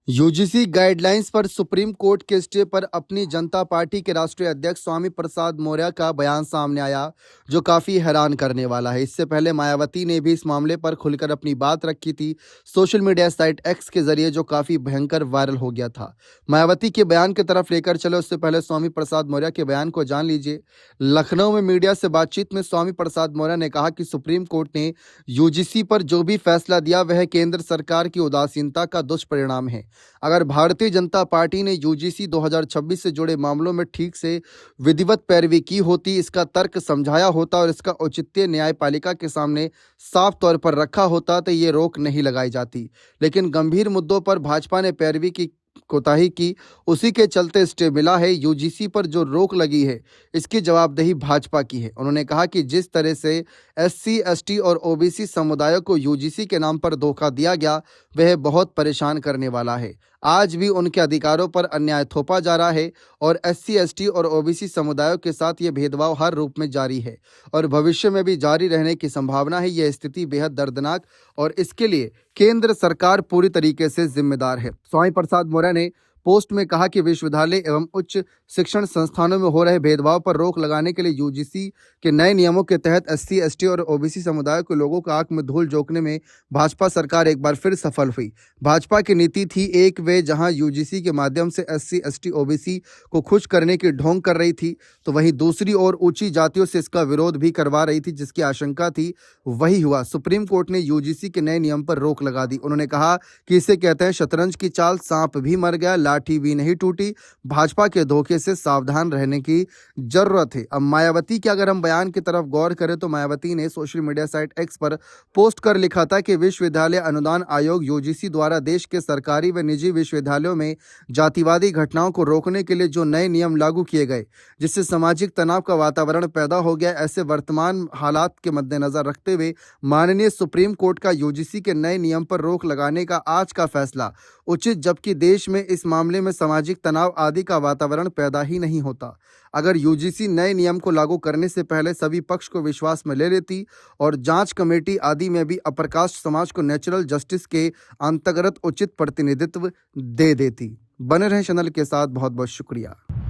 UGC guidelines पर supreme court के stay पर अपनी जनता पार्टी के राष्ट्रीय अध्यक्ष स्वामी प्रसाद मौर्य का बयान सामने आया, जो काफी हैरान करने वाला है। इससे पहले मायावती ने भी इस मामले पर खुलकर अपनी बात रखी थी सोशल मीडिया साइट एक्स के जरिए, जो काफी भयंकर वायरल हो गया था। मायावती के बयान की तरफ लेकर चले उससे पहले स्वामी प्रसाद मौर्य के बयान को जान लीजिए। लखनऊ में मीडिया से बातचीत में स्वामी प्रसाद मौर्य ने कहा कि सुप्रीम कोर्ट ने यूजीसी पर जो भी फैसला दिया वह केंद्र सरकार की उदासीनता का दुष्परिणाम है। अगर भारतीय जनता पार्टी ने यूजीसी 2026 से जुड़े मामलों में ठीक से विधिवत पैरवी की होती, इसका तर्क समझाया होता और इसका औचित्य न्यायपालिका के सामने साफ तौर पर रखा होता, तो ये रोक नहीं लगाई जाती। लेकिन गंभीर मुद्दों पर भाजपा ने पैरवी की कोताही की, उसी के चलते स्टे मिला है। यूजीसी पर जो रोक लगी है, इसकी जवाबदेही भाजपा की है। उन्होंने कहा कि जिस तरह से एससी, एसटी और ओबीसी समुदायों को यूजीसी के नाम पर धोखा दिया गया, वह बहुत परेशान करने वाला है। आज भी उनके अधिकारों पर अन्याय थोपा जा रहा है और एससी, एसटी और ओबीसी समुदायों के साथ ये भेदभाव हर रूप में जारी है और भविष्य में भी जारी रहने की संभावना है। यह स्थिति बेहद दर्दनाक और इसके लिए केंद्र सरकार पूरी तरीके से जिम्मेदार है। स्वामी प्रसाद मौर्य ने पोस्ट में कहा कि विश्वविद्यालय एवं उच्च शिक्षण संस्थानों में हो रहे भेदभाव पर रोक लगाने के लिए यूजीसी के नए नियमों के तहत एससी, एसटी और ओबीसी समुदाय के लोगों को आंख में धूल झोंकने में भाजपा सरकार एक बार फिर सफल हुई। भाजपा की नीति थी एक वे, जहां यूजीसी के माध्यम से एससी, एसटी, ओबीसी को खुश करने की ढोंग कर रही थी, तो वहीं दूसरी ओर ऊंची जातियों से इसका विरोध भी करवा रही थी, जिसकी आशंका थी वही हुआ। सुप्रीम कोर्ट ने यूजीसी के नए नियम पर रोक लगा दी। उन्होंने कहा कि इसे कहते हैं शतरंज की चाल, सांप भी मर गया, लाठी भी नहीं टूटी। भाजपा के धोखे से सावधान रहने की जरूरत है। अब मायावती के अगर हम बयान की तरफ गौर करें तो मायावती ने सोशल मीडिया साइट एक्स पर पोस्ट कर लिखा था कि विश्वविद्यालय अनुदान आयोग यूजीसी द्वारा देश के सरकारी व निजी विश्वविद्यालयों में जातिवादी घटनाओं को रोकने के लिए जो नए नियम लागू किए गए, जिससे सामाजिक तनाव का वातावरण पैदा हो गया, ऐसे वर्तमान हालात के मद्देनजर रखते हुए माननीय सुप्रीम कोर्ट का यूजीसी के नए नियम पर रोक लगाने का आज का फैसला उचित, जबकि देश में इस मामले में सामाजिक तनाव आदि का वातावरण पैदा ही नहीं होता। अगर यूजीसी नए नियम को लागू करने से पहले सभी पक्ष को विश्वास में ले लेती और जांच कमेटी आदि में भी अप्रकाश समाज को नेचुरल जस्टिस के अंतर्गत उचित प्रतिनिधित्व दे देती। बने रहें चैनल के साथ। बहुत बहुत शुक्रिया।